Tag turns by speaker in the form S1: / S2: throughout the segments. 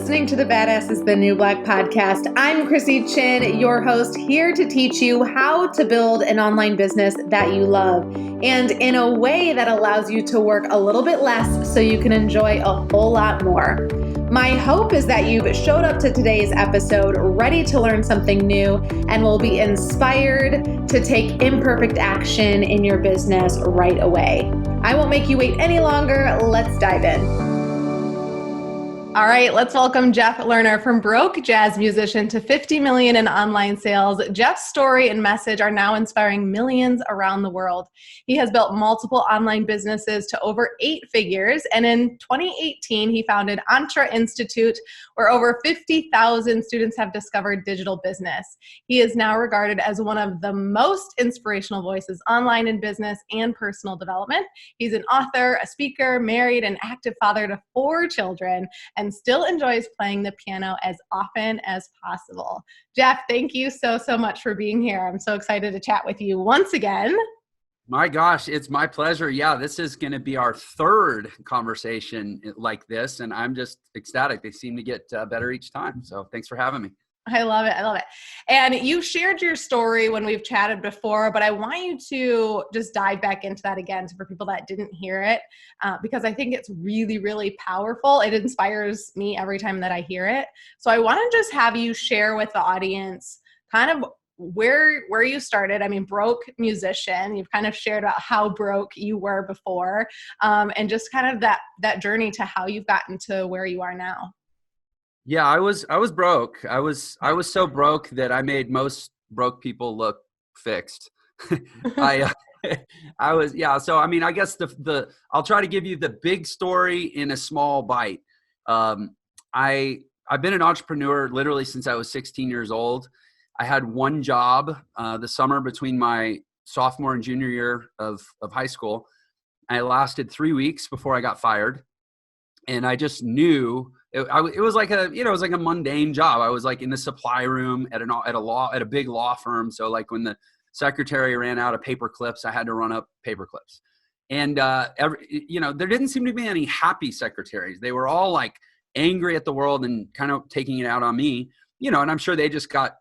S1: listening to the Badass is the New Black podcast. I'm Krissy Chin, your host, here to teach you how to build an online business that you love and in a way that allows you to work a little bit less so you can enjoy a whole lot more. My hope is that you've showed up to today's episode ready to learn something new and will be inspired to take imperfect action in your business right away. I won't make you wait any longer. Let's dive in. All right, let's welcome Jeff Lerner, from broke jazz musician to 50 million in online sales. Jeff's story and message are now inspiring millions around the world. He has built multiple online businesses to over 8 figures, and in 2018, he founded ENTRE Institute, where over 50,000 students have discovered digital business. He is now regarded as one of the most inspirational voices online in business and personal development. He's an author, a speaker, married, and active father to 4 children, and still enjoys playing the piano as often as possible. Jeff, thank you so much for being here. I'm so excited to chat with you once again.
S2: My gosh, it's my pleasure. Yeah, this is going to be our 3rd conversation like this, and I'm just ecstatic. They seem to get better each time. So thanks for having me.
S1: I love it. I love it. And you shared your story when we've chatted before, but I want you to just dive back into that again for people that didn't hear it, because I think it's really, really powerful. It inspires me every time that I hear it. So I want to just have you share with the audience kind of where you started. I mean, broke musician, you've kind of shared about how broke you were before, and just kind of that journey to how you've gotten to where you are now.
S2: Yeah, I was broke. I was so broke that I made most broke people look fixed. I was, yeah. So, I mean, I guess I'll try to give you the big story in a small bite. I've been an entrepreneur literally since I was 16 years old. I had one job the summer between my sophomore and junior year of high school. I lasted 3 weeks before I got fired. And I just knew it was like it was like a mundane job. I was like in the supply room at a big law firm. So like when the secretary ran out of paper clips, I had to run up paper clips. And there didn't seem to be any happy secretaries. They were all like angry at the world and kind of taking it out on me. And I'm sure they just got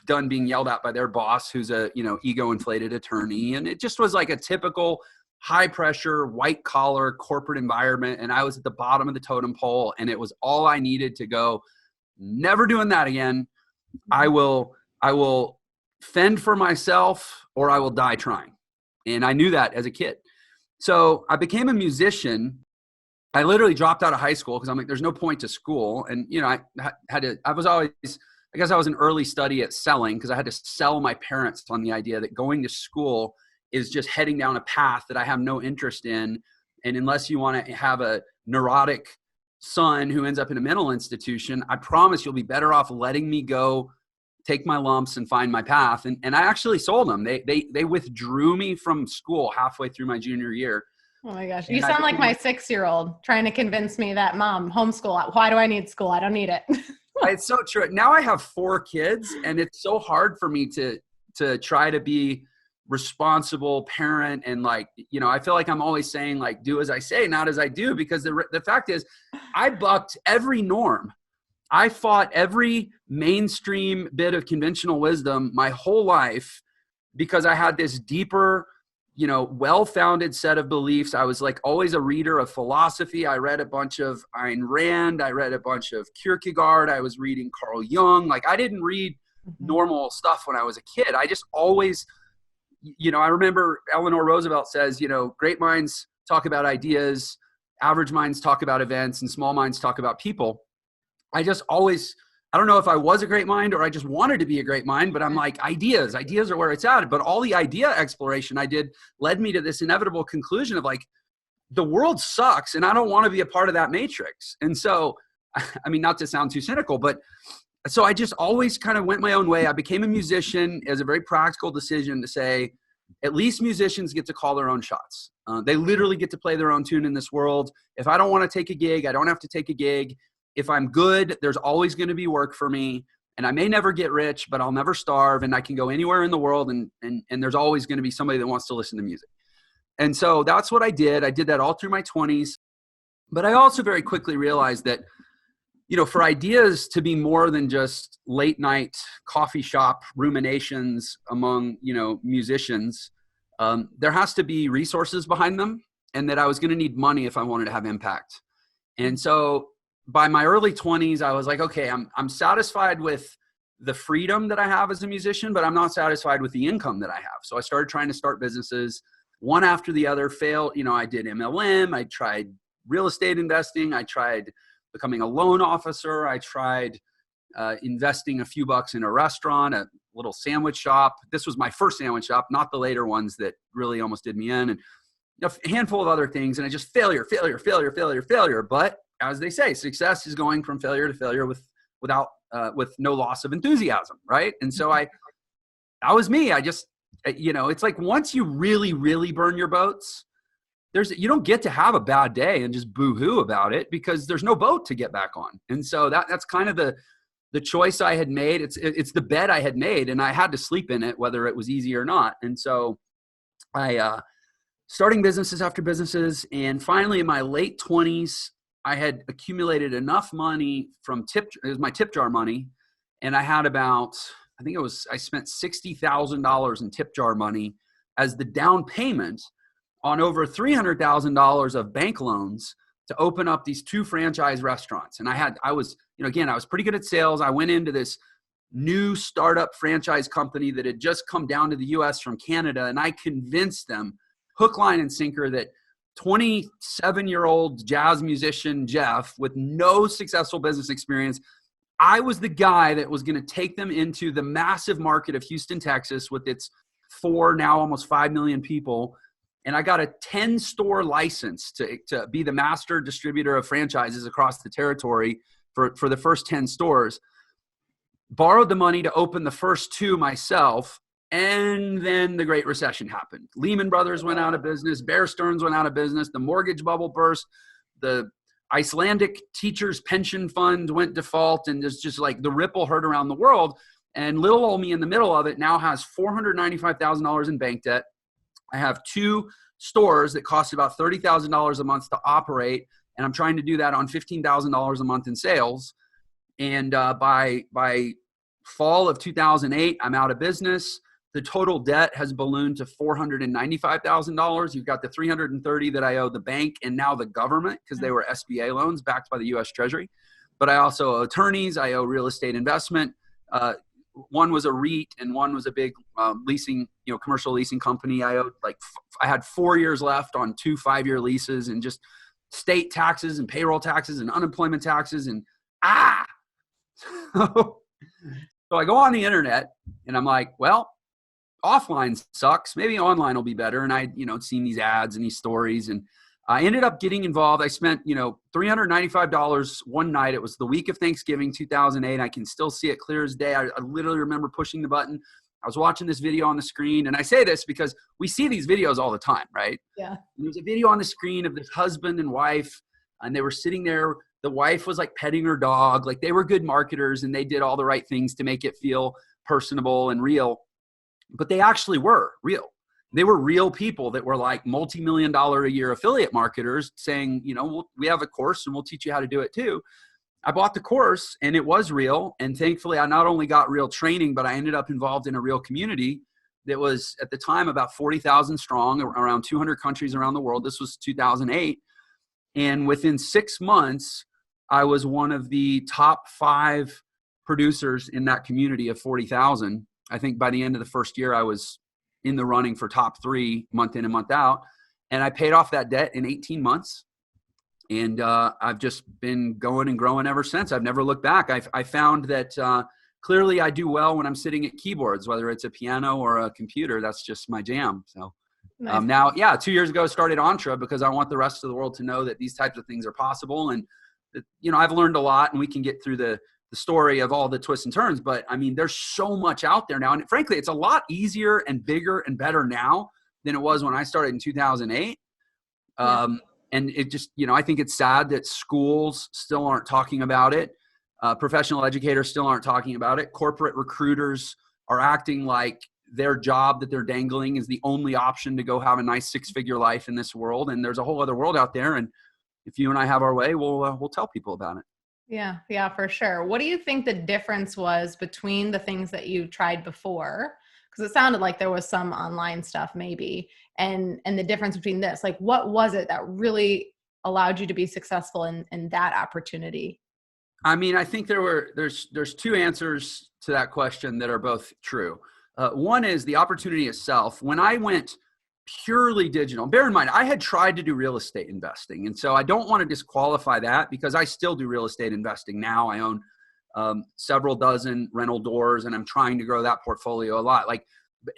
S2: done being yelled at by their boss, who's a ego inflated attorney. And it just was like a typical high pressure, white collar corporate environment. And I was at the bottom of the totem pole, and it was all I needed to go, never doing that again. I will fend for myself or I will die trying. And I knew that as a kid. So I became a musician. I literally dropped out of high school because I'm like, there's no point to school. And, I guess I was an early study at selling because I had to sell my parents on the idea that going to school is just heading down a path that I have no interest in. And unless you want to have a neurotic son who ends up in a mental institution, I promise you'll be better off letting me go, take my lumps and find my path. And I actually sold them. They withdrew me from school halfway through my junior year.
S1: Oh my gosh. You sound like my 6-year-old trying to convince me that, Mom, homeschool. Why do I need school? I don't need it.
S2: It's so true. Now I have 4 kids, and it's so hard for me to try to be responsible parent. And I feel like I'm always saying like, do as I say, not as I do, because the fact is I bucked every norm. I fought every mainstream bit of conventional wisdom my whole life because I had this deeper, well-founded set of beliefs. I was like always a reader of philosophy. I read a bunch of Ayn Rand. I read a bunch of Kierkegaard. I was reading Carl Jung. Like I didn't read normal stuff when I was a kid. I just always, I remember Eleanor Roosevelt says, great minds talk about ideas, average minds talk about events, and small minds talk about people. I don't know if I was a great mind or I just wanted to be a great mind, but I'm like, ideas are where it's at. But all the idea exploration I did led me to this inevitable conclusion of like, the world sucks and I don't want to be a part of that matrix. And so, I mean, not to sound too cynical, but so I just always kind of went my own way. I became a musician as a very practical decision to say, at least musicians get to call their own shots. They literally get to play their own tune in this world. If I don't want to take a gig, I don't have to take a gig. If I'm good, there's always going to be work for me. And I may never get rich, but I'll never starve. And I can go anywhere in the world. And there's always going to be somebody that wants to listen to music. And so that's what I did. I did that all through my 20s. But I also very quickly realized that for ideas to be more than just late night coffee shop ruminations among, musicians, there has to be resources behind them, and that I was going to need money if I wanted to have impact. And so by my early 20s, I was like, okay, I'm satisfied with the freedom that I have as a musician, but I'm not satisfied with the income that I have. So I started trying to start businesses, one after the other. Failed. I did MLM. I tried real estate investing. I tried becoming a loan officer. I tried investing a few bucks in a restaurant, a little sandwich shop. This was my first sandwich shop, not the later ones that really almost did me in, and a handful of other things. And I just failure. But as they say, success is going from failure to failure with no loss of enthusiasm, right? And so that was me. I just, it's like once you really, really burn your boats, you don't get to have a bad day and just boo-hoo about it, because there's no boat to get back on. And so that's kind of the choice I had made. It's the bed I had made, and I had to sleep in it, whether it was easy or not. And so I starting businesses after businesses, and finally in my late 20s, I had accumulated enough money from it was my tip jar money, and I had I spent $60,000 in tip jar money as the down payment on over $300,000 of bank loans to open up these 2 franchise restaurants. And I was pretty good at sales. I went into this new startup franchise company that had just come down to the US from Canada, and I convinced them hook, line, and sinker that 27-year-old jazz musician Jeff with no successful business experience, I was the guy that was going to take them into the massive market of Houston, Texas, with its 4, now almost 5 million people. And I got a 10-store license to be the master distributor of franchises across the territory for the first 10 stores. Borrowed the money to open the first 2 myself. And then the Great Recession happened. Lehman Brothers went out of business. Bear Stearns went out of business. The mortgage bubble burst. The Icelandic teachers pension fund went default. And there's just like the ripple heard around the world. And little old me in the middle of it now has $495,000 in bank debt. I have 2 stores that cost about $30,000 a month to operate. And I'm trying to do that on $15,000 a month in sales. And by fall of 2008, I'm out of business. The total debt has ballooned to $495,000. You've got the $330,000 that I owe the bank and now the government, because they were SBA loans backed by the U.S. Treasury. But I also owe attorneys. I owe real estate investment. One was a REIT and one was a big leasing, commercial leasing company. I had 4 years left on 2 5-year leases, and just state taxes and payroll taxes and unemployment taxes and So I go on the internet and I'm like, well, offline sucks. Maybe online will be better. And I'd seen these ads and these stories, and I ended up getting involved. I spent, $395 one night. It was the week of Thanksgiving, 2008. I can still see it clear as day. I literally remember pushing the button. I was watching this video on the screen, and I say this because we see these videos all the time, right?
S1: Yeah.
S2: And there's a video on the screen of this husband and wife, and they were sitting there. The wife was like petting her dog. Like, they were good marketers, and they did all the right things to make it feel personable and real. But they actually were real. They were real people that were like multi-million-dollar a year affiliate marketers saying, we have a course and we'll teach you how to do it too. I bought the course and it was real. And thankfully, I not only got real training, but I ended up involved in a real community that was at the time about 40,000 strong, around 200 countries around the world. This was 2008. And within 6 months, I was one of the top 5 producers in that community of 40,000. I think by the end of the first year, I was in the running for top 3 month in and month out. And I paid off that debt in 18 months. And I've just been going and growing ever since. I've never looked back. I found that clearly I do well when I'm sitting at keyboards, whether it's a piano or a computer. That's just my jam. So
S1: Nice.
S2: now, 2 years ago, I started ENTRE because I want the rest of the world to know that these types of things are possible. And, I've learned a lot, and we can get through the story of all the twists and turns. But I mean, there's so much out there now. And frankly, it's a lot easier and bigger and better now than it was when I started in 2008. Yeah. And it just, I think it's sad that schools still aren't talking about it. Professional educators still aren't talking about it. Corporate recruiters are acting like their job that they're dangling is the only option to go have a nice 6-figure life in this world. And there's a whole other world out there. And if you and I have our way, we'll tell people about it.
S1: Yeah, for sure. What do you think the difference was between the things that you tried before? Because it sounded like there was some online stuff maybe, and the difference between this, like what was it that really allowed you to be successful in that opportunity?
S2: I mean, I think there's two answers to that question that are both true. One is the opportunity itself. When I went purely digital, bear in mind, I had tried to do real estate investing. And so I don't want to disqualify that because I still do real estate investing now. I own several dozen rental doors and I'm trying to grow that portfolio a lot. Like,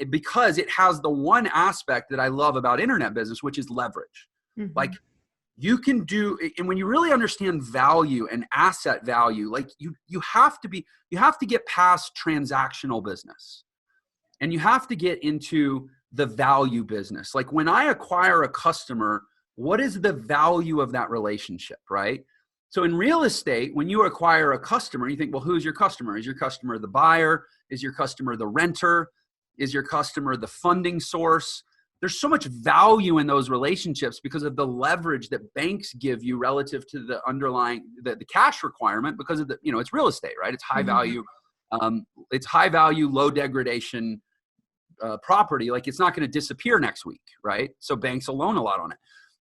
S2: because it has the one aspect that I love about internet business, which is leverage.
S1: Mm-hmm.
S2: Like, you can do, and when you really understand value and asset value, like you have to get past transactional business and you have to get into the value business. Like when I acquire a customer, what is the value of that relationship, right? So in real estate, when you acquire a customer, you think, well, who's your customer? Is your customer the buyer? Is your customer the renter? Is your customer the funding source? There's so much value in those relationships because of the leverage that banks give you relative to the underlying, the cash requirement because of the, it's real estate, right? It's high value. It's high value, low degradation property. Like it's not going to disappear next week, right? So banks will loan a lot on it.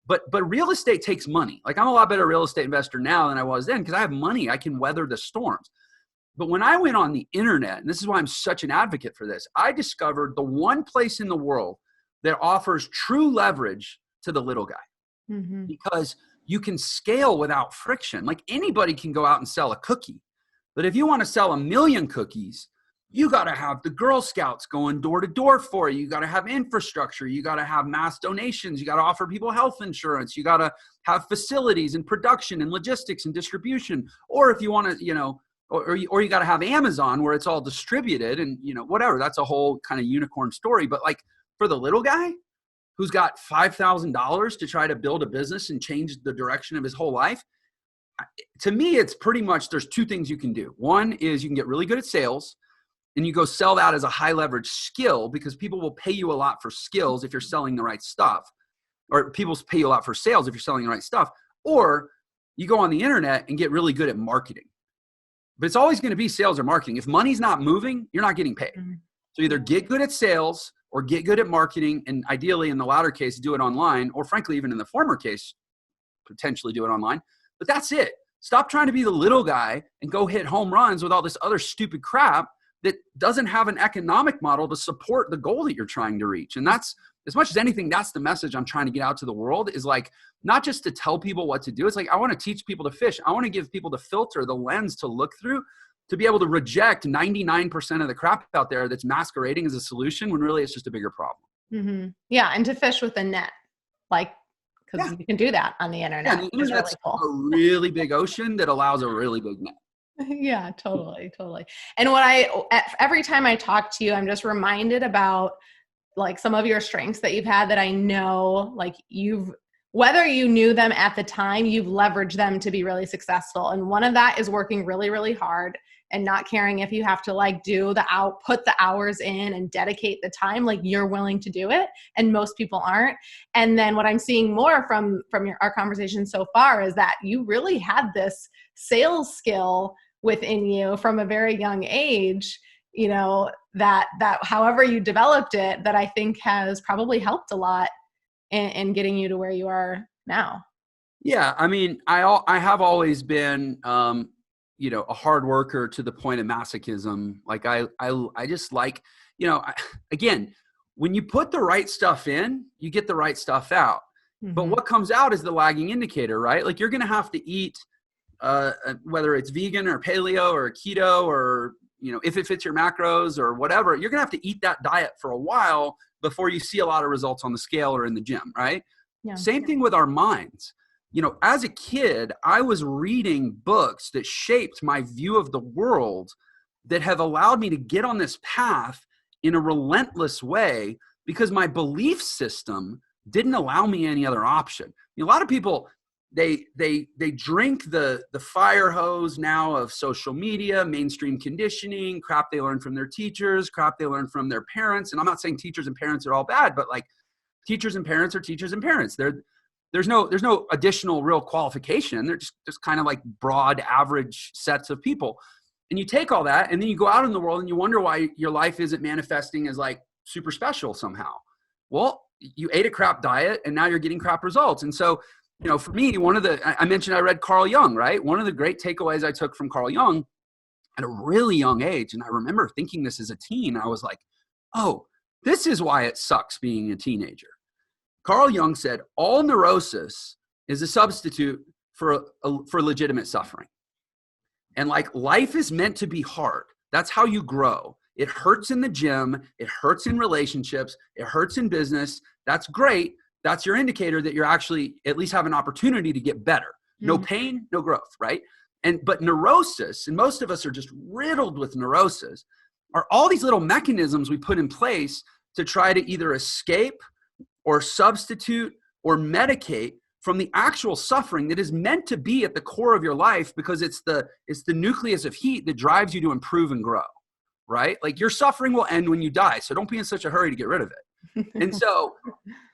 S2: But real estate takes money. Like I'm a lot better real estate investor now than I was then because I have money. I can weather the storms. But when I went on the internet, and this is why I'm such an advocate for this, I discovered the one place in the world that offers true leverage to the little guy because you can scale without friction. Like anybody can go out and sell a cookie. But if you want to sell 1 million cookies, you got to have the Girl Scouts going door to door for you. You got to have infrastructure. You got to have mass donations. You got to offer people health insurance. You got to have facilities and production and logistics and distribution. Or if you want to, or you got to have Amazon where it's all distributed and, whatever. That's a whole kind of unicorn story. But like for the little guy who's got $5,000 to try to build a business and change the direction of his whole life, to me, it's pretty much there's two things you can do. One is you can get really good at sales. And you go sell that as a high leverage skill because people will pay you a lot for skills if you're selling the right stuff, or people pay you a lot for sales if you're selling the right stuff, or you go on the internet and get really good at marketing. But it's always going to be sales or marketing. If money's not moving, you're not getting paid. So either get good at sales or get good at marketing. And ideally in the latter case, do it online, or frankly, even in the former case, potentially do it online. But that's it. Stop trying to be the little guy and go hit home runs with all this other stupid crap that doesn't have an economic model to support the goal that you're trying to reach. And that's, as much as anything, that's the message I'm trying to get out to the world, is like, not just to tell people what to do. It's like, I want to teach people to fish. I want to give people the filter, the lens to look through, to be able to reject 99% of the crap out there that's masquerading as a solution when really it's just a bigger problem.
S1: Yeah. And to fish with a net, like, because you can do that on the internet.
S2: Yeah, the internet's a really big ocean that allows a really big net.
S1: Yeah, totally. And every time I talk to you, I'm just reminded about like some of your strengths that you've had that I know, like whether you knew them at the time, you've leveraged them to be really successful. And one of that is working really, really hard and not caring if you have to like put the hours in and dedicate the time, like you're willing to do it. And most people aren't. And then what I'm seeing more from our conversation so far is that you really had this sales skill within you from a very young age, that however you developed it, that I think has probably helped a lot in getting you to where you are now. Yeah.
S2: I mean, I have always been, a hard worker to the point of masochism. Like I just like, again, when you put the right stuff in, you get the right stuff out. But what comes out is the lagging indicator, right? Like you're going to have to eat, whether it's vegan or paleo or keto or, if it fits your macros or whatever, you're gonna have to eat that diet for a while before you see a lot of results on the scale or in the gym, right? Yeah. Same thing with our minds. As a kid, I was reading books that shaped my view of the world that have allowed me to get on this path in a relentless way because my belief system didn't allow me any other option. A lot of people, they drink the fire hose now of social media, mainstream conditioning, crap they learn from their teachers, crap they learn from their parents. And I'm not saying teachers and parents are all bad, but like teachers and parents are teachers and parents. there's no additional real qualification. They're just kind of like broad average sets of people. And you take all that and then you go out in the world and you wonder why your life isn't manifesting as like super special somehow. Well, you ate a crap diet and now you're getting crap results. And so, for me, I mentioned I read Carl Jung, right? One of the great takeaways I took from Carl Jung at a really young age, and I remember thinking this as a teen, I was like, oh, this is why it sucks being a teenager. Carl Jung said, all neurosis is a substitute for legitimate suffering. And like life is meant to be hard. That's how you grow. It hurts in the gym. It hurts in relationships. It hurts in business. That's great. That's your indicator that you're actually at least have an opportunity to get better. No pain, no growth, right? But neurosis, and most of us are just riddled with neurosis, are all these little mechanisms we put in place to try to either escape or substitute or medicate from the actual suffering that is meant to be at the core of your life, because it's the nucleus of heat that drives you to improve and grow, right? Like your suffering will end when you die. So don't be in such a hurry to get rid of it. And so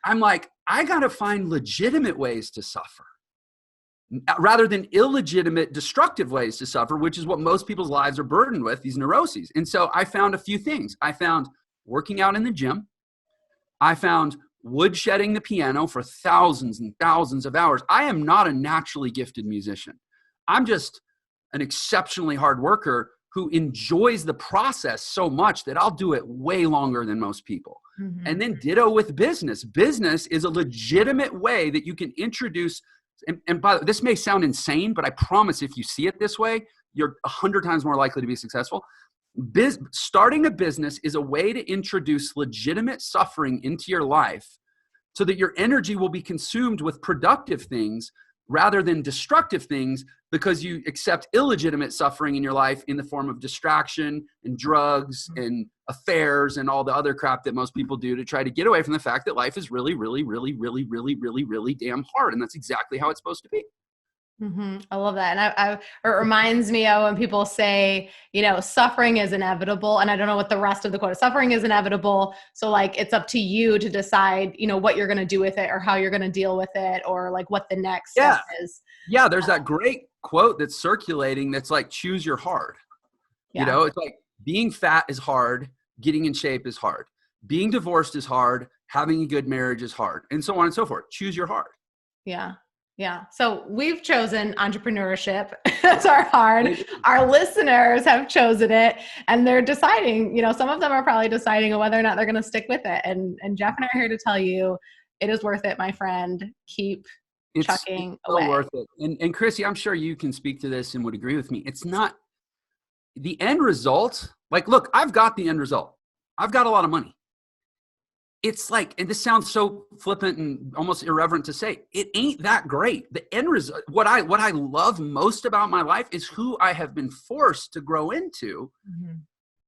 S2: I'm like, I got to find legitimate ways to suffer rather than illegitimate, destructive ways to suffer, which is what most people's lives are burdened with, these neuroses. And so I found a few things. I found working out in the gym. I found woodshedding the piano for thousands and thousands of hours. I am not a naturally gifted musician. I'm just an exceptionally hard worker who enjoys the process so much that I'll do it way longer than most people. And then ditto with business. Business is a legitimate way that you can introduce, and by the way, this may sound insane, but I promise if you see it this way, you're 100 times more likely to be successful. Starting a business is a way to introduce legitimate suffering into your life so that your energy will be consumed with productive things rather than destructive things, because you accept illegitimate suffering in your life in the form of distraction and drugs and affairs and all the other crap that most people do to try to get away from the fact that life is really, really, really, really, really, really, really damn hard. And that's exactly how it's supposed to be.
S1: I love that. And it reminds me of when people say, suffering is inevitable. And I don't know what the rest of the quote is. Suffering is inevitable. So like, it's up to you to decide, what you're going to do with it or how you're going to deal with it, or like what the next step is. Yeah.
S2: There's that great quote that's circulating. That's like, choose your hard.
S1: Yeah.
S2: It's like being fat is hard. Getting in shape is hard. Being divorced is hard. Having a good marriage is hard, and so on and so forth. Choose your hard.
S1: Yeah. Yeah. So we've chosen entrepreneurship as our hard. Our listeners have chosen it, and they're deciding, some of them are probably deciding whether or not they're going to stick with it. And Jeff and I are here to tell you it is worth it, my friend. Keep chucking away.
S2: It's so worth it. And Krissy, I'm sure you can speak to this and would agree with me. It's not the end result. Like, look, I've got the end result. I've got a lot of money. It's like, and this sounds so flippant and almost irreverent to say, it ain't that great. The end result, what I love most about my life is who I have been forced to grow into,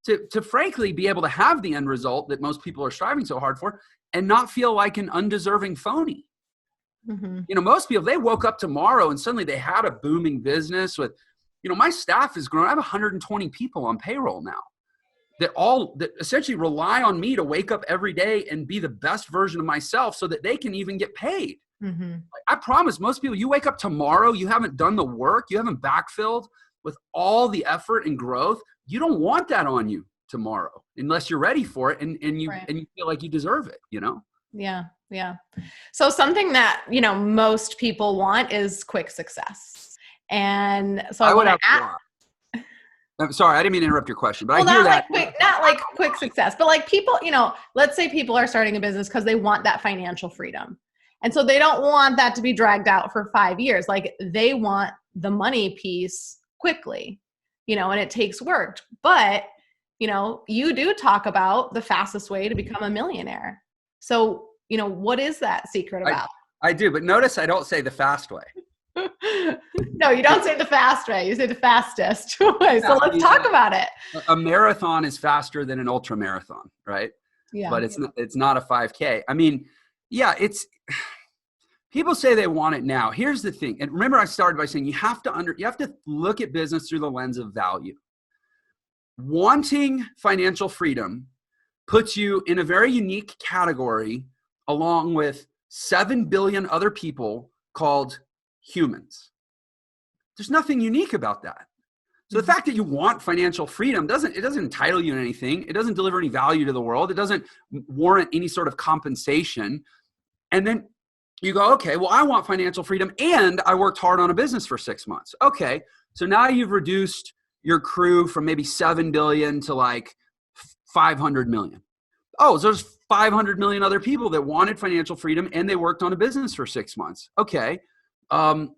S2: to frankly be able to have the end result that most people are striving so hard for and not feel like an undeserving phony. Most people, they woke up tomorrow and suddenly they had a booming business with, my staff has grown. I have 120 people on payroll now. That essentially rely on me to wake up every day and be the best version of myself so that they can even get paid. I promise most people, you wake up tomorrow, you haven't done the work, you haven't backfilled with all the effort and growth. You don't want that on you tomorrow unless you're ready for it and you feel like you deserve it,
S1: Yeah. Yeah. So something that, most people want is quick success. And so I want to
S2: I'm sorry, I didn't mean to interrupt your question, but
S1: well,
S2: I hear that.
S1: Not like quick success, but like people, let's say people are starting a business because they want that financial freedom. And so they don't want that to be dragged out for 5 years. Like they want the money piece quickly, and it takes work. But, you do talk about the fastest way to become a millionaire. So, what is that secret about?
S2: I do, but notice I don't say the fast way.
S1: No, you don't say the fast way. You say the fastest way. So let's talk about it.
S2: A marathon is faster than an ultra marathon, right?
S1: Yeah.
S2: But it's not a 5K. I mean, yeah, people say they want it now. Here's the thing. And remember I started by saying you have to look at business through the lens of value. Wanting financial freedom puts you in a very unique category along with 7 billion other people called humans. There's nothing unique about that. So the fact that you want financial freedom doesn't entitle you to anything. It doesn't deliver any value to the world. It doesn't warrant any sort of compensation. And then you go, okay, well, I want financial freedom and I worked hard on a business for 6 months. Okay, so now you've reduced your crew from maybe 7 billion to like 500 million. Oh, so there's 500 million other people that wanted financial freedom and they worked on a business for 6 months. Okay, the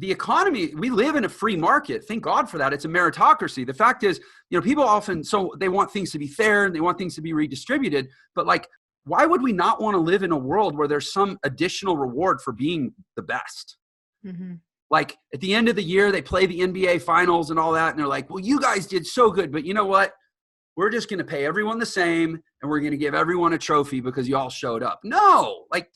S2: economy, we live in a free market. Thank God for that. It's a meritocracy. The fact is, people often, so they want things to be fair and they want things to be redistributed, but like, why would we not want to live in a world where there's some additional reward for being the best? Mm-hmm. Like at the end of the year, they play the NBA finals and all that. And they're like, well, you guys did so good, but you know what? We're just going to pay everyone the same and we're going to give everyone a trophy because you all showed up. No, like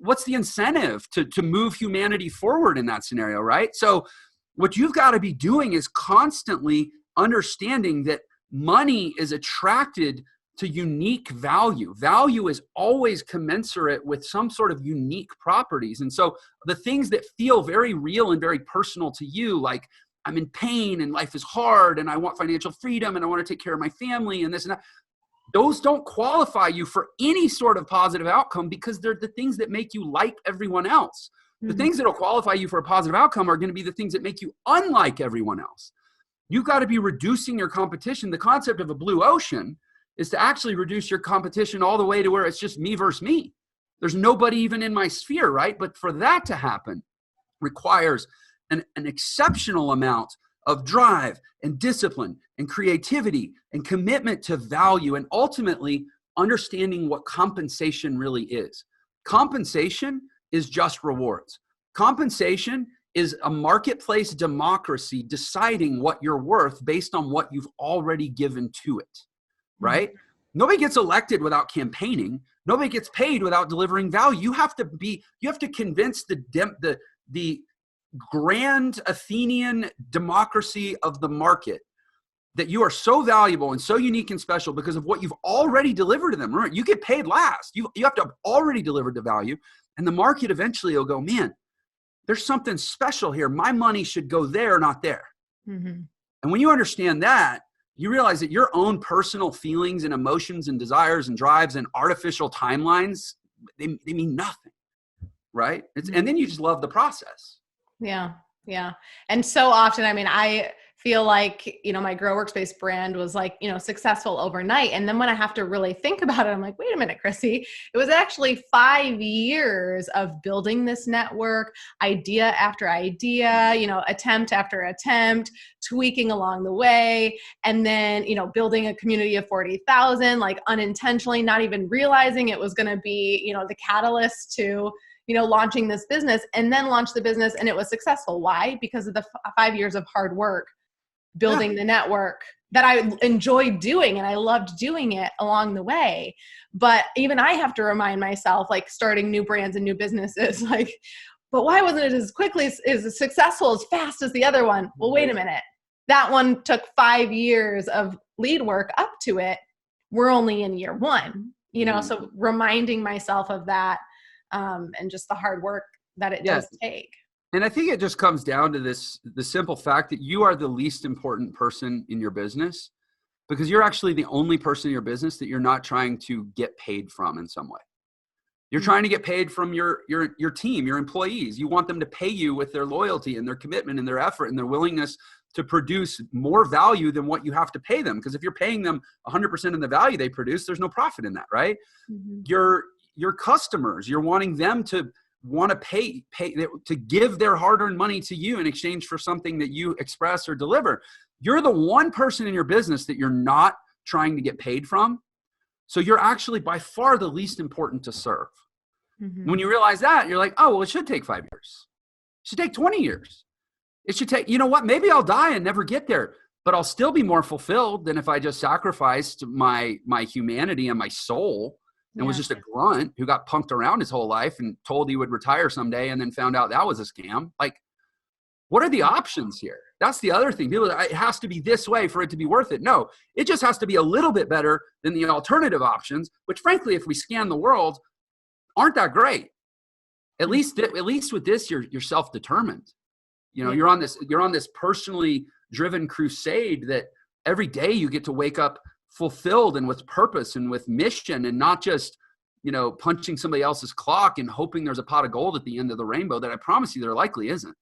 S2: what's the incentive to move humanity forward in that scenario, right? So what you've got to be doing is constantly understanding that money is attracted to unique value. Value is always commensurate with some sort of unique properties. And so the things that feel very real and very personal to you, like I'm in pain and life is hard and I want financial freedom and I want to take care of my family and this and that, those don't qualify you for any sort of positive outcome because they're the things that make you like everyone else. Mm-hmm. The things that will qualify you for a positive outcome are going to be the things that make you unlike everyone else. You've got to be reducing your competition. The concept of a blue ocean is to actually reduce your competition all the way to where it's just me versus me. There's nobody even in my sphere, right? But for that to happen requires an exceptional amount of drive and discipline and creativity and commitment to value and ultimately understanding what compensation really is. Compensation is just rewards. Compensation is a marketplace democracy deciding what you're worth based on what you've already given to it, right? Mm-hmm. Nobody gets elected without campaigning. Nobody gets paid without delivering value. You have to convince the grand Athenian democracy of the market that you are so valuable and so unique and special because of what you've already delivered to them. Remember, you get paid last. You have to have already delivered the value. And the market eventually will go, man, there's something special here. My money should go there, not there. Mm-hmm. And when you understand that, you realize that your own personal feelings and emotions and desires and drives and artificial timelines, they mean nothing, right? And then you just love the process.
S1: Yeah. Yeah. And so often, I feel like, my Grow Workspace brand was like, successful overnight. And then when I have to really think about it, I'm like, wait a minute, Krissy, it was actually 5 years of building this network, idea after idea, attempt after attempt, tweaking along the way. And then, building a community of 40,000, like unintentionally, not even realizing it was going to be, the catalyst to launching this business, and then launch the business and it was successful. Why? Because of the 5 years of hard work, building the network that I enjoyed doing and I loved doing it along the way. But even I have to remind myself, like starting new brands and new businesses, like, but why wasn't it as quickly as successful, as fast as the other one? Well, wait a minute. That one took 5 years of lead work up to it. We're only in year one, so reminding myself of that. And just the hard work that it does take.
S2: And I think it just comes down to the simple fact that you are the least important person in your business because you're actually the only person in your business that you're not trying to get paid from in some way. You're trying to get paid from your team, your employees. You want them to pay you with their loyalty and their commitment and their effort and their willingness to produce more value than what you have to pay them. Because if you're paying them 100% of the value they produce, there's no profit in that, right? Mm-hmm. Your customers, you're wanting them to want to pay to give their hard-earned money to you in exchange for something that you express or deliver. You're the one person in your business that you're not trying to get paid from. So you're actually by far the least important to serve. Mm-hmm. When you realize that, you're like, oh, well, it should take 5 years. It should take 20 years. It should take, you know what? Maybe I'll die and never get there, but I'll still be more fulfilled than if I just sacrificed my humanity and my soul and was just a grunt who got punked around his whole life and told he would retire someday and then found out that was a scam. Like, what are the options here? That's the other thing. People, it has to be this way for it to be worth it. No, it just has to be a little bit better than the alternative options, which frankly, if we scan the world, aren't that great. At least with this, you're self-determined. You know, you're on this personally driven crusade that every day you get to wake up fulfilled and with purpose and with mission, and not just, you know, punching somebody else's clock and hoping there's a pot of gold at the end of the rainbow that I promise you there likely isn't.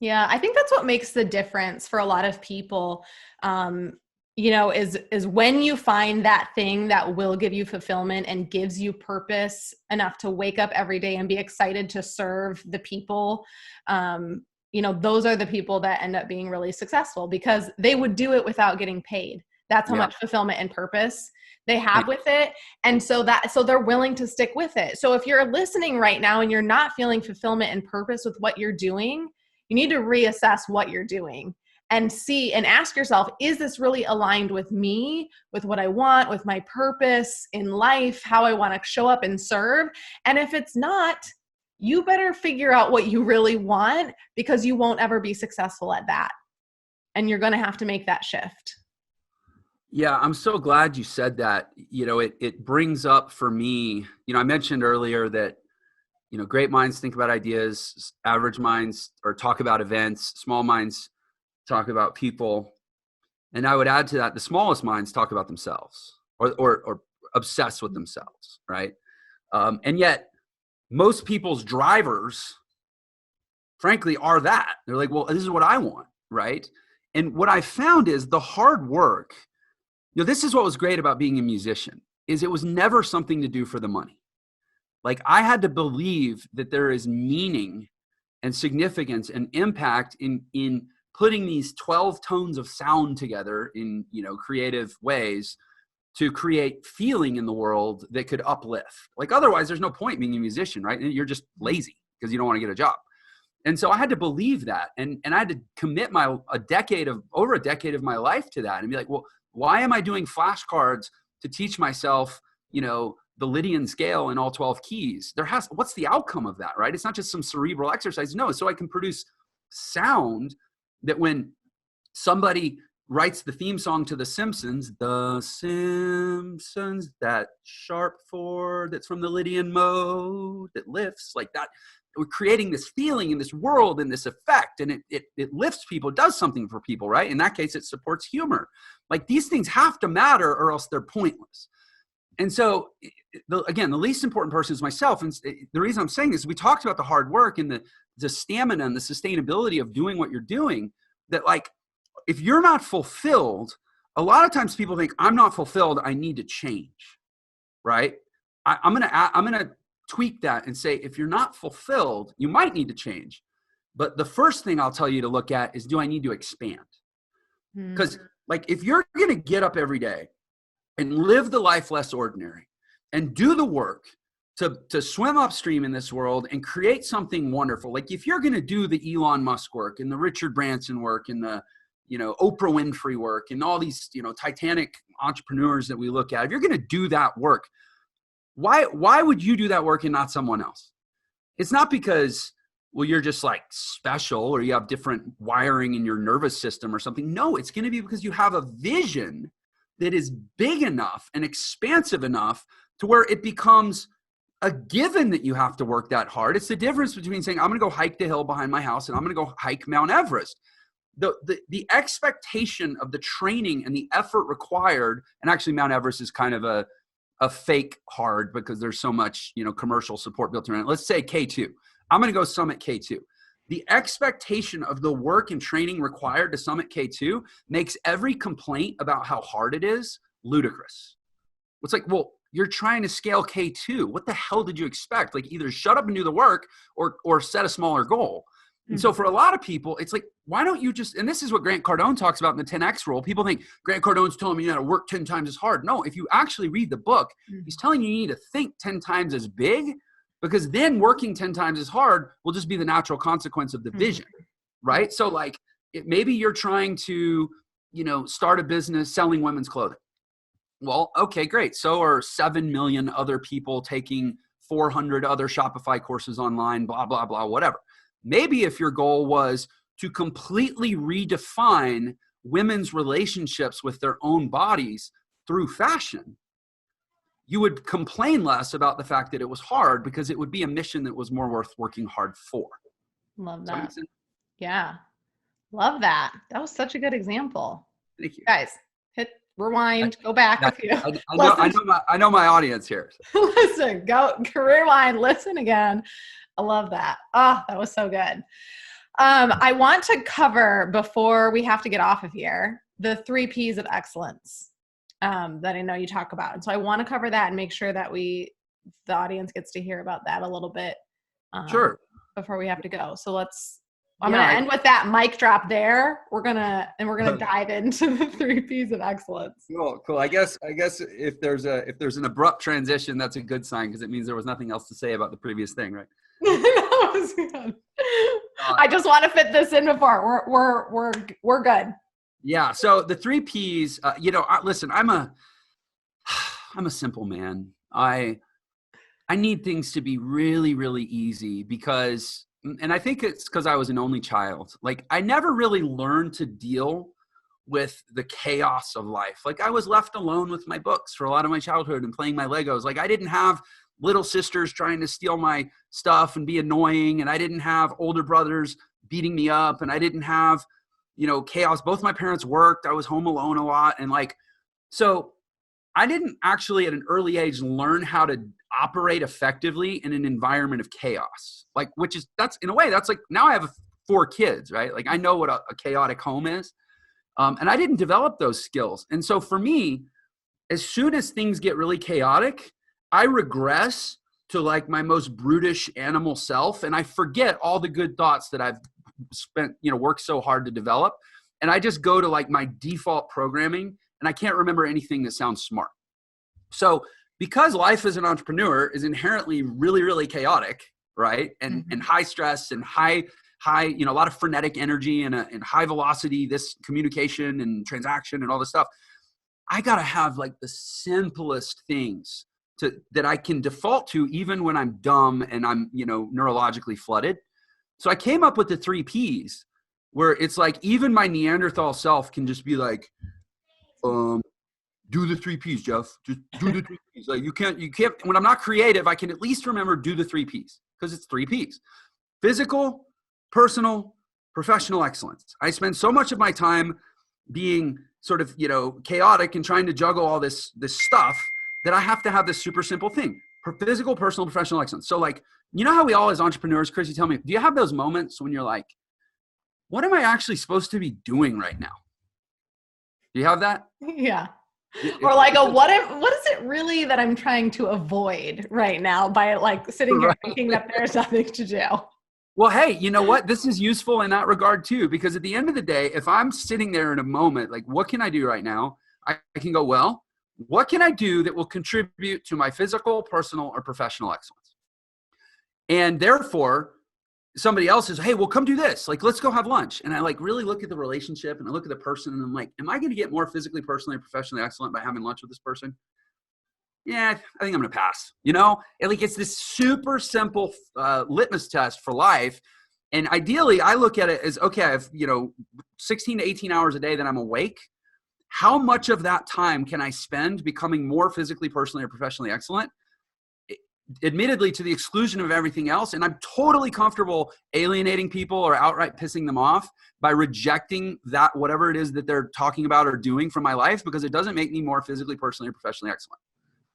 S1: Yeah, I think that's what makes the difference for a lot of people, you know, is when you find that thing that will give you fulfillment and gives you purpose enough to wake up every day and be excited to serve the people. You know, those are the people that end up being really successful because they would do it without getting paid. That's how much fulfillment and purpose they have with it. And so they're willing to stick with it. So if you're listening right now and you're not feeling fulfillment and purpose with what you're doing, you need to reassess what you're doing and see and ask yourself, is this really aligned with me, with what I want, with my purpose in life, how I want to show up and serve? And if it's not, you better figure out what you really want, because you won't ever be successful at that. And you're going to have to make that shift.
S2: Yeah, I'm so glad you said that. You know, it brings up for me, you know, I mentioned earlier that, you know, great minds think about ideas, average minds or talk about events, small minds talk about people. And I would add to that, the smallest minds talk about themselves or obsess with themselves, right? And yet most people's drivers, frankly, are that. They're like, well, this is what I want, right? And what I found is the hard work, you know, this is what was great about being a musician, is it was never something to do for the money. Like, I had to believe that there is meaning and significance and impact in putting these 12 tones of sound together in, you know, creative ways to create feeling in the world that could uplift. Like, otherwise there's no point being a musician, right? You're just lazy because you don't want to get a job. And so I had to believe that. And I had to commit over a decade of my life to that and be like, well, why am I doing flashcards to teach myself, you know, the Lydian scale in all 12 keys? What's the outcome of that, right? It's not just some cerebral exercise. No, so I can produce sound that when somebody writes the theme song to The Simpsons, that sharp four that's from the Lydian mode that lifts like that. We're creating this feeling in this world and this effect, and it lifts people, does something for people, right? In that case, it supports humor. Like, these things have to matter or else they're pointless. And so, again, the least important person is myself. And the reason I'm saying this is we talked about the hard work and the stamina and the sustainability of doing what you're doing, that, like, if you're not fulfilled, a lot of times people think, I'm not fulfilled, I need to change, right? I'm gonna tweak that and say, if you're not fulfilled, you might need to change. But the first thing I'll tell you to look at is, do I need to expand? Because like, if you're going to get up every day and live the life less ordinary and do the work to swim upstream in this world and create something wonderful, like if you're going to do the Elon Musk work and the Richard Branson work and the, you know, Oprah Winfrey work and all these, you know, Titanic entrepreneurs that we look at, if you're going to do that work, why would you do that work and not someone else? It's not because, well, you're just like special or you have different wiring in your nervous system or something. No, it's going to be because you have a vision that is big enough and expansive enough to where it becomes a given that you have to work that hard. It's the difference between saying, I'm going to go hike the hill behind my house and I'm going to go hike Mount Everest. The expectation of the training and the effort required, and actually Mount Everest is kind of a fake hard because there's so much, you know, commercial support built around it. Let's say K2. I'm going to go summit K2. The expectation of the work and training required to summit K2 makes every complaint about how hard it is ludicrous. It's like, well, you're trying to scale K2. What the hell did you expect? Like, either shut up and do the work or set a smaller goal. And so for a lot of people, it's like, why don't you just, and this is what Grant Cardone talks about in the 10X rule. People think Grant Cardone's telling me you got to work 10 times as hard. No, if you actually read the book, he's telling you need to think 10 times as big, because then working 10 times as hard will just be the natural consequence of the vision, right? So like, maybe you're trying to, you know, start a business selling women's clothing. Well, okay, great. So are 7 million other people taking 400 other Shopify courses online, blah, blah, blah, whatever. Maybe if your goal was to completely redefine women's relationships with their own bodies through fashion, you would complain less about the fact that it was hard, because it would be a mission that was more worth working hard for.
S1: Love
S2: Does that make
S1: that.
S2: sense?
S1: Yeah. Love that. That was such a good example.
S2: Thank you.
S1: Guys, hit rewind, go back a few.
S2: I know my audience here.
S1: Listen, go rewind, listen again. I love that. Oh, that was so good. I want to cover, before we have to get off of here, the 3 Ps of excellence that I know you talk about. And so I want to cover that and make sure that the audience gets to hear about that a little bit
S2: Sure.
S1: before we have to go. So I'm going to end with that mic drop there. We're going to dive into the 3 Ps of excellence.
S2: Cool. I guess if there's an abrupt transition, that's a good sign, because it means there was nothing else to say about the previous thing, right?
S1: That was good. I just want to fit this in before we're good.
S2: Yeah. So the 3 Ps, listen, I'm a simple man. I need things to be really, really easy, because, and I think it's because I was an only child. Like, I never really learned to deal with the chaos of life. Like, I was left alone with my books for a lot of my childhood and playing my Legos. Like, I didn't have little sisters trying to steal my stuff and be annoying. And I didn't have older brothers beating me up. And I didn't have, chaos. Both my parents worked. I was home alone a lot. And so I didn't actually at an early age learn how to operate effectively in an environment of chaos. That's like, now I have 4 kids, right? Like, I know what a chaotic home is. And I didn't develop those skills. And so for me, as soon as things get really chaotic, I regress to like my most brutish animal self. And I forget all the good thoughts that I've spent, worked so hard to develop. And I just go to like my default programming, and I can't remember anything that sounds smart. So because life as an entrepreneur is inherently really, really chaotic, right? And high stress and high, a lot of frenetic energy and high velocity, this communication and transaction and all this stuff. I got to have like the simplest things that I can default to, even when I'm dumb and I'm, neurologically flooded. So I came up with the 3 Ps, where it's like, even my Neanderthal self can just be like, do the 3 Ps, Jeff. Just do the 3 Ps. Like, you can't, when I'm not creative, I can at least remember, do the 3 Ps, because it's 3 Ps. Physical, personal, professional excellence. I spend so much of my time being sort of, chaotic and trying to juggle all this stuff, that I have to have this super simple thing: physical, personal, professional excellence. So like, how we all as entrepreneurs, Krissy, tell me, do you have those moments when you're like, what am I actually supposed to be doing right now? Do you have that?
S1: Yeah. Or like what is it really that I'm trying to avoid right now by like sitting here thinking that there's nothing to do?
S2: Well, hey, you know what? This is useful in that regard too, because at the end of the day, if I'm sitting there in a moment, like, what can I do right now? I can go, well, what can I do that will contribute to my physical, personal, or professional excellence? And therefore, somebody else says, hey, well, come do this. Like, let's go have lunch. And I like really look at the relationship and I look at the person, and I'm like, am I going to get more physically, personally, or professionally excellent by having lunch with this person? Yeah, I think I'm going to pass. Like, it's this super simple litmus test for life. And ideally, I look at it as, okay, I have, 16 to 18 hours a day that I'm awake. How much of that time can I spend becoming more physically, personally, or professionally excellent? Admittedly, to the exclusion of everything else. And I'm totally comfortable alienating people or outright pissing them off by rejecting that, whatever it is that they're talking about or doing from my life, because it doesn't make me more physically, personally, or professionally excellent.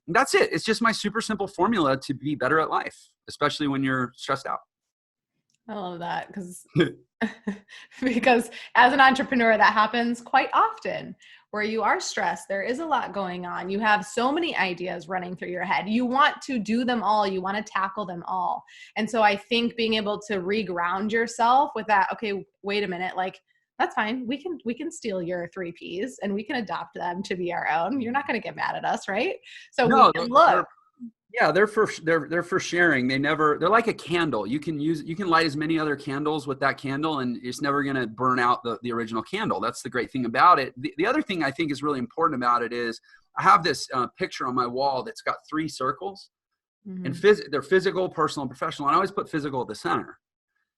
S2: And that's it. It's just my super simple formula to be better at life, especially when you're stressed out.
S1: I love that, because as an entrepreneur, that happens quite often, where you are stressed. There is a lot going on. You have so many ideas running through your head. You want to do them all. You want to tackle them all. And so I think being able to reground yourself with that, okay, wait a minute, like, that's fine. We can steal your 3 Ps and we can adopt them to be our own. You're not going to get mad at us, right? So no, we can look.
S2: Yeah, they're for sharing. They're like a candle. You can light as many other candles with that candle, and it's never going to burn out the original candle. That's the great thing about it. The other thing I think is really important about it is I have this picture on my wall that's got 3 circles, and they're physical, personal, and professional. And I always put physical at the center.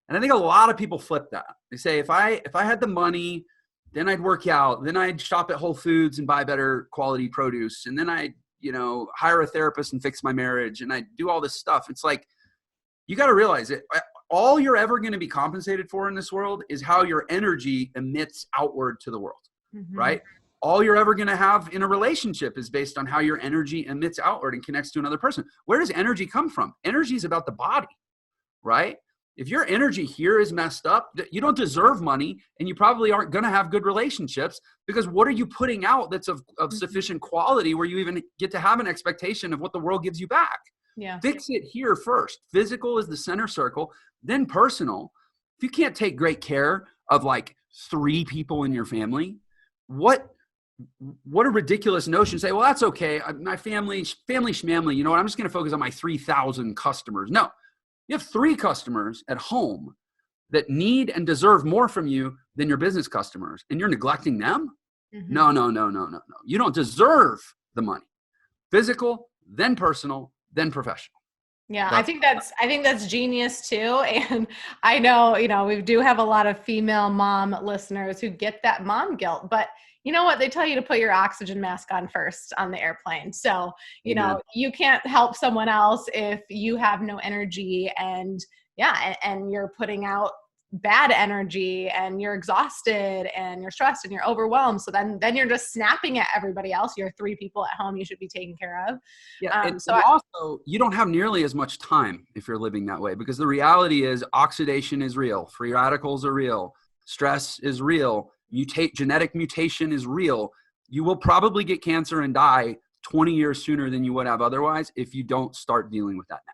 S2: And I think a lot of people flip that. They say, if I had the money, then I'd work out, then I'd shop at Whole Foods and buy better quality produce. And then I'd, hire a therapist and fix my marriage. And I do all this stuff. It's like, you got to realize it. All you're ever going to be compensated for in this world is how your energy emits outward to the world, right? All you're ever going to have in a relationship is based on how your energy emits outward and connects to another person. Where does energy come from? Energy is about the body, right? If your energy here is messed up, you don't deserve money, and you probably aren't going to have good relationships, because what are you putting out that's of sufficient quality where you even get to have an expectation of what the world gives you back?
S1: Yeah.
S2: Fix it here first. Physical is the center circle, then personal. If you can't take great care of like 3 people in your family, what a ridiculous notion. Say, well, that's okay. My family schmamly, you know what? I'm just going to focus on my 3,000 customers. No. You have 3 customers at home that need and deserve more from you than your business customers, and you're neglecting them? No. You don't deserve the money. Physical, then personal, then professional.
S1: Yeah, I think that's genius too. And I know, we do have a lot of female mom listeners who get that mom guilt, but you know what? They tell you to put your oxygen mask on first on the airplane. So, you can't help someone else if you have no energy, and you're putting out bad energy, and you're exhausted, and you're stressed, and you're overwhelmed. So then you're just snapping at everybody else. You're 3 people at home you should be taking care of.
S2: Yeah. And also, you don't have nearly as much time if you're living that way, because the reality is oxidation is real. Free radicals are real. Stress is real. Genetic mutation is real. You will probably get cancer and die 20 years sooner than you would have otherwise if you don't start dealing with that now.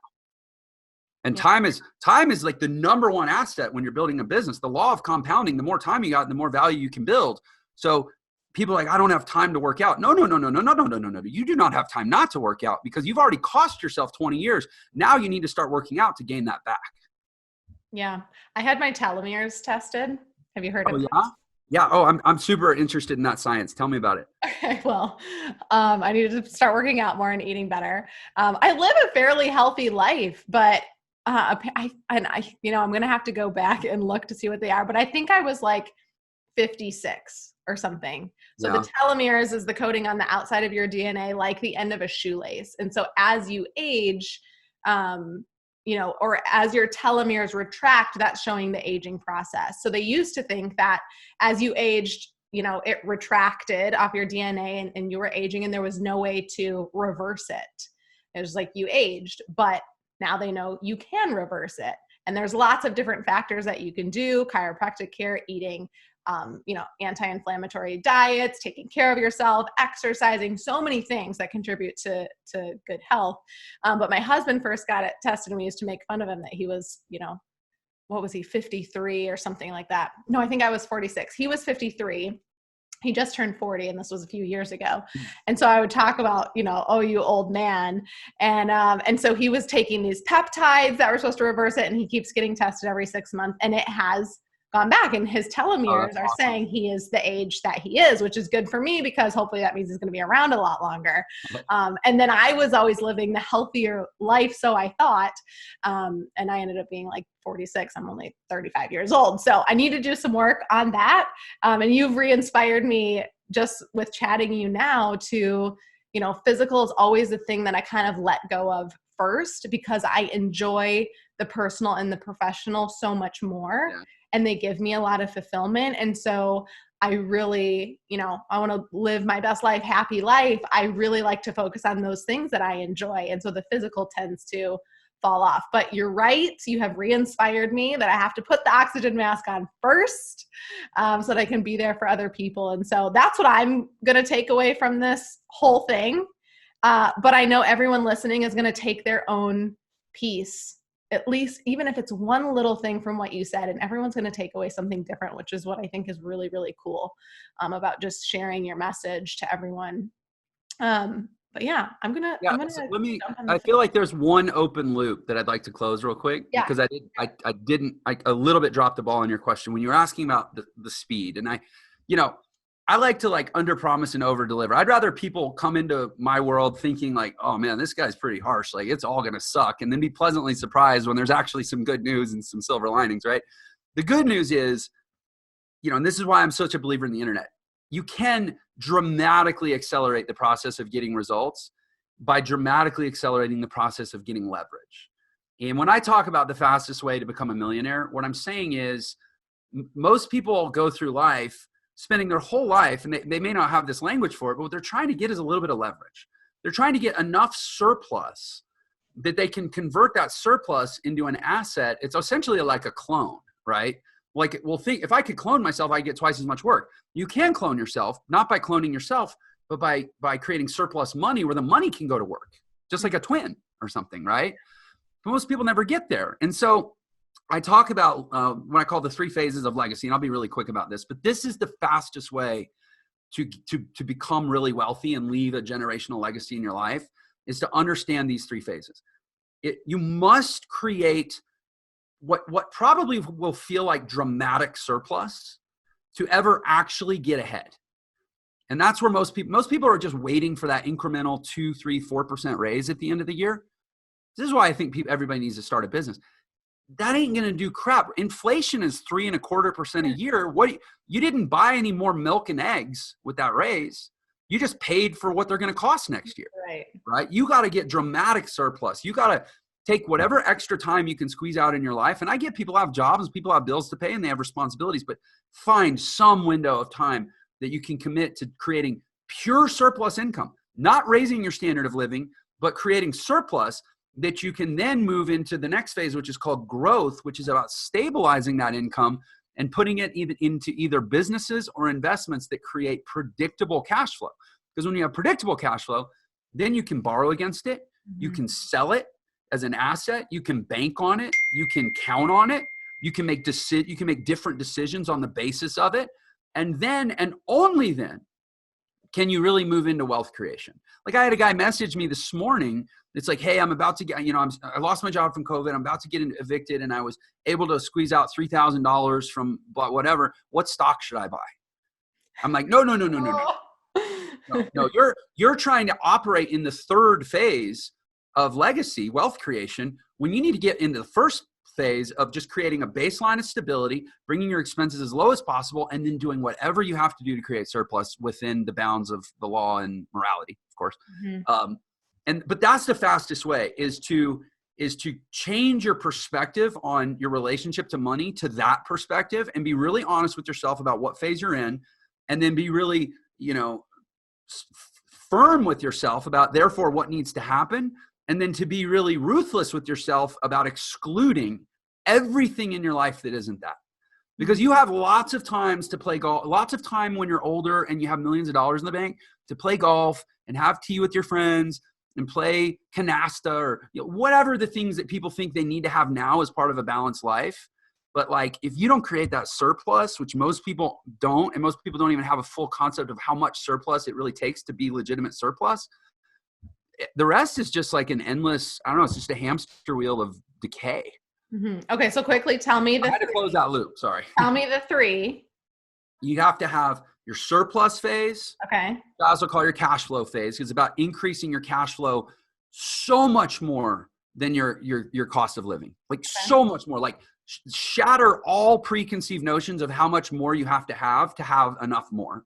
S2: And time is like the number one asset when you're building a business. The law of compounding, the more time you got, the more value you can build. So people are like, I don't have time to work out. No. You do not have time not to work out, because you've already cost yourself 20 years. Now you need to start working out to gain that back. Yeah.
S1: I had my telomeres tested. Have you heard of it?
S2: Yeah. Yeah. Oh, I'm super interested in that science. Tell me about it.
S1: Okay. Well, I needed to start working out more and eating better. I live a fairly healthy life, but I'm going to have to go back and look to see what they are, but I think I was like 56 or something. So the telomeres is the coating on the outside of your DNA, like the end of a shoelace. And so as you age, or as your telomeres retract, that's showing the aging process. So they used to think that as you aged, it retracted off your DNA and you were aging, and there was no way to reverse it. It was like you aged, but now they know you can reverse it. And there's lots of different factors that you can do: chiropractic care, eating, anti-inflammatory diets, taking care of yourself, exercising, so many things that contribute to good health. But my husband first got it tested, and we used to make fun of him that he was, what was he, 53 or something like that. No, I think I was 46. He was 53. He just turned 40, and this was a few years ago. And so I would talk about, oh, you old man. And so he was taking these peptides that were supposed to reverse it, and he keeps getting tested every 6 months, and it has gone back, and his telomeres are saying he is the age that he is, which is good for me, because hopefully that means he's going to be around a lot longer. And then I was always living the healthier life, so I thought, and I ended up being like 46. I'm only 35 years old. So I need to do some work on that. And you've re-inspired me just with chatting you now to, physical is always the thing that I kind of let go of first, because I enjoy the personal and the professional so much more. Yeah. And they give me a lot of fulfillment. And so I really, I want to live my best life, happy life. I really like to focus on those things that I enjoy. And so the physical tends to fall off. But you're right. You have re-inspired me that I have to put the oxygen mask on first, so that I can be there for other people. And so that's what I'm going to take away from this whole thing. But I know everyone listening is going to take their own piece, at least, even if it's one little thing from what you said, and everyone's going to take away something different, which is what I think is really, really cool, about just sharing your message to everyone. But yeah,
S2: I feel like there's one open loop that I'd like to close real quick, because I a little bit dropped the ball on your question when you were asking about the speed. And I like to like under promise and over deliver. I'd rather people come into my world thinking like, oh man, this guy's pretty harsh. Like it's all going to suck. And then be pleasantly surprised when there's actually some good news and some silver linings, right? The good news is, and this is why I'm such a believer in the internet. You can dramatically accelerate the process of getting results by dramatically accelerating the process of getting leverage. And when I talk about the fastest way to become a millionaire, what I'm saying is most people go through life spending their whole life, and they may not have this language for it, but what they're trying to get is a little bit of leverage. They're trying to get enough surplus that they can convert that surplus into an asset. It's essentially like a clone, right? Like, well, think if I could clone myself, I get twice as much work. You can clone yourself, not by cloning yourself, but by creating surplus money where the money can go to work, just like a twin or something, right? But most people never get there. And so I talk about what I call the 3 phases of legacy, and I'll be really quick about this, but this is the fastest way to become really wealthy and leave a generational legacy in your life, is to understand these 3 phases. You must create what probably will feel like dramatic surplus to ever actually get ahead. And that's where most people are just waiting for that incremental 2, 3, 4% raise at the end of the year. This is why I think everybody needs to start a business. That ain't going to do crap. Inflation is 3.25% a year. You didn't buy any more milk and eggs with that raise. You just paid for what they're going to cost next year. Right? You got to get dramatic surplus. You got to take whatever extra time you can squeeze out in your life. And I get people have jobs, people have bills to pay, and they have responsibilities, but find some window of time that you can commit to creating pure surplus income, not raising your standard of living, but creating surplus that you can then move into the next phase, which is called growth, which is about stabilizing that income and putting it into either businesses or investments that create predictable cash flow. Because when you have predictable cash flow, then you can borrow against it. Mm-hmm. You can sell it as an asset. You can bank on it. You can count on it. You can make different decisions on the basis of it. And then, and only then, can you really move into wealth creation? Like I had a guy message me this morning. It's like, hey, I'm about to get, I lost my job from COVID. I'm about to get evicted, and I was able to squeeze out $3,000 from whatever. What stock should I buy? I'm like, no. No, you're trying to operate in the 3rd phase of legacy, wealth creation, when you need to get into the 1st phase of just creating a baseline of stability, bringing your expenses as low as possible, and then doing whatever you have to do to create surplus within the bounds of the law and morality, of course. Mm-hmm. But that's the fastest way, is to change your perspective on your relationship to money to that perspective, and be really honest with yourself about what phase you're in, and then be really, firm with yourself about therefore what needs to happen. And then to be really ruthless with yourself about excluding everything in your life that isn't that. Because you have lots of times to play golf, lots of time when you're older and you have millions of dollars in the bank to play golf and have tea with your friends and play canasta or whatever the things that people think they need to have now as part of a balanced life. But like, if you don't create that surplus, which most people don't, and most people don't even have a full concept of how much surplus it really takes to be legitimate surplus, the rest is just like an endless, I don't know, it's just a hamster wheel of decay.
S1: Mm-hmm. Okay, so quickly tell me
S2: I had to close that loop, sorry.
S1: Tell me the 3.
S2: You have to have your surplus phase.
S1: Okay.
S2: I also call your cash flow phase, because it's about increasing your cash flow so much more than your cost of living. Like so much more. Like shatter all preconceived notions of how much more you have to have enough more.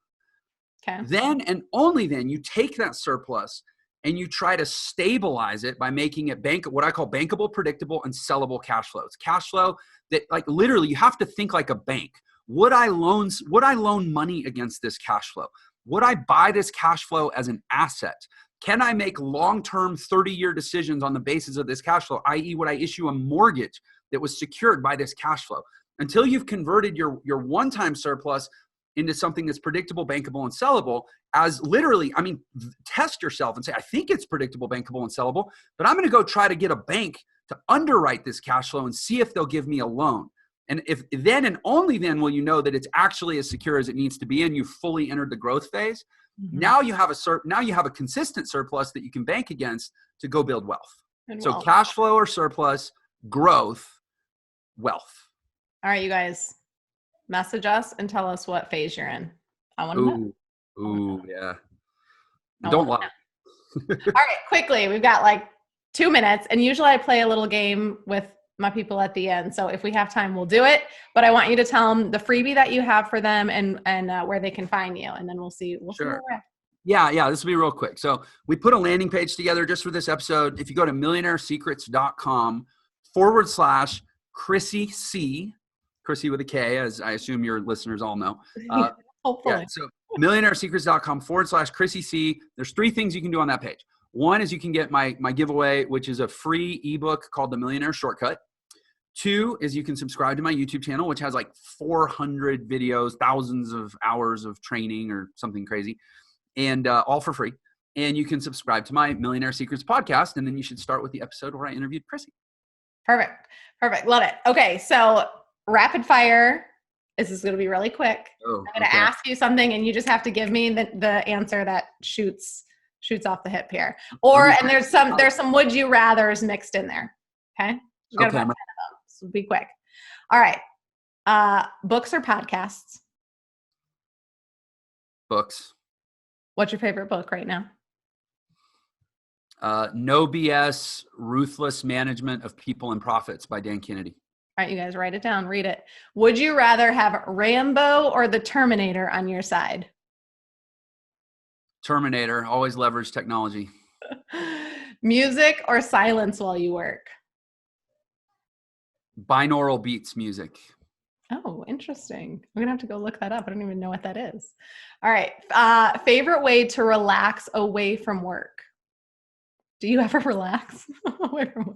S2: Okay. Then and only then you take that surplus and you try to stabilize it by making it what I call bankable, predictable, and sellable cash flow. It's cash flow that, like, literally you have to think like a bank. Would I loan money against this cash flow? Would I buy this cash flow as an asset? Can I make long-term 30-year decisions on the basis of this cash flow? I.e., would I issue a mortgage that was secured by this cash flow? Until you've converted your one-time surplus into something that's predictable, bankable, and sellable, as literally, test yourself and say, I think it's predictable, bankable, and sellable, but I'm going to go try to get a bank to underwrite this cash flow and see if they'll give me a loan. And if then and only then will you know that it's actually as secure as it needs to be and you've fully entered the growth phase. Mm-hmm. Now you have a consistent surplus that you can bank against to go build wealth. So cash flow or surplus, growth, wealth.
S1: All right, you guys. Message us and tell us what phase you're in. I want to know.
S2: Ooh, yeah.
S1: I
S2: Don't
S1: wanna
S2: lie.
S1: know. All right, quickly. We've got like 2 minutes, and usually I play a little game with my people at the end. So if we have time, we'll do it. But I want you to tell them the freebie that you have for them and where they can find you, and then we'll see. See where we're at.
S2: Yeah. This will be real quick. So we put a landing page together just for this episode. If you go to millionairesecrets.com/Krissy C, Krissy with a K, as I assume your listeners all know.
S1: Hopefully.
S2: Yeah, so millionairesecrets.com/Krissy C. There's 3 things you can do on that page. One is you can get my giveaway, which is a free ebook called The Millionaire Shortcut. 2 is you can subscribe to my YouTube channel, which has like 400 videos, thousands of hours of training or something crazy, and all for free. And you can subscribe to my Millionaire Secrets podcast, and then you should start with the episode where I interviewed Krissy.
S1: Perfect. Love it. Okay, so rapid fire. This is going to be really quick. I'm going to ask you something, and you just have to give me the answer that shoots off the hip here. And there's some would you rathers mixed in there. Okay. We've got about 10 of them. So be quick. All right. Books or podcasts?
S2: Books.
S1: What's your favorite book right now?
S2: No BS, Ruthless Management of People and Profits by Dan Kennedy.
S1: All right, you guys write it down, read it. Would you rather have Rambo or the Terminator on your side?
S2: Terminator, always leverage technology.
S1: Music or silence while you work?
S2: Binaural beats music.
S1: Oh, interesting. I'm going to have to go look that up. I don't even know what that is. All right. Favorite way to relax away from work? Do you ever relax away from work?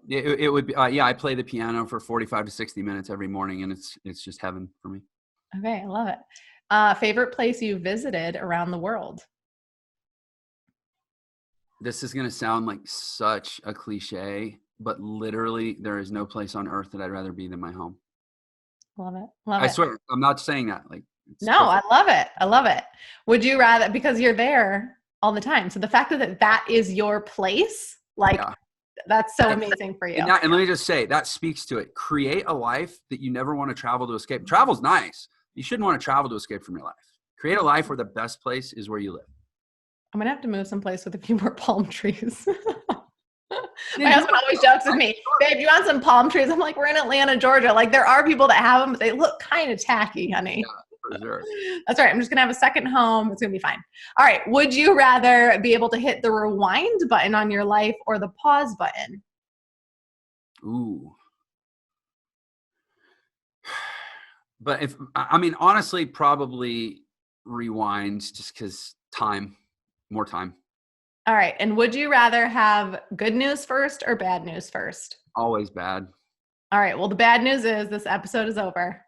S2: It would be, I play the piano for 45 to 60 minutes every morning, and it's just heaven for me.
S1: Okay. I love it. Favorite place you visited around the world?
S2: This is going to sound like such a cliche, but literally there is no place on earth that I'd rather be than my home.
S1: Love it.
S2: I swear, I'm not saying that.
S1: No, perfect. I love it. Would you rather, because you're there all the time. So the fact that is your place, that's so amazing for you.
S2: And let me just say, that speaks to it. Create a life that you never want to travel to escape. Travel's nice. You shouldn't want to travel to escape from your life. Create a life where the best place is where you live.
S1: I'm going to have to move someplace with a few more palm trees. My husband always jokes with me, babe, you want some palm trees? I'm like, we're in Atlanta, Georgia. Like, there are people that have them, but they look kind of tacky, honey.
S2: Yeah, for sure.
S1: That's right. I'm just going to have a second home. It's going to be fine. All right. Would you rather be able to hit the rewind button on your life or the pause button?
S2: Ooh. But honestly, probably rewind just because more time.
S1: All right. And would you rather have good news first or bad news first?
S2: Always bad.
S1: All right. Well, the bad news is this episode is over.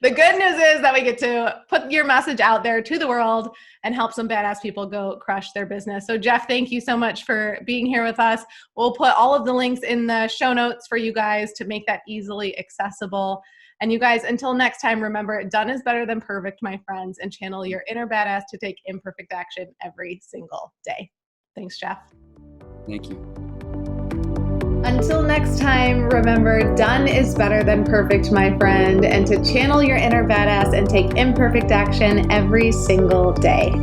S1: The good news is that we get to put your message out there to the world and help some badass people go crush their business. So Jeff, thank you so much for being here with us. We'll put all of the links in the show notes for you guys to make that easily accessible. And you guys, until next time, remember, done is better than perfect, my friends, and channel your inner badass to take imperfect action every single day. Thanks, Jeff.
S2: Thank you.
S1: Until next time, remember, done is better than perfect, my friend, and to channel your inner badass and take imperfect action every single day.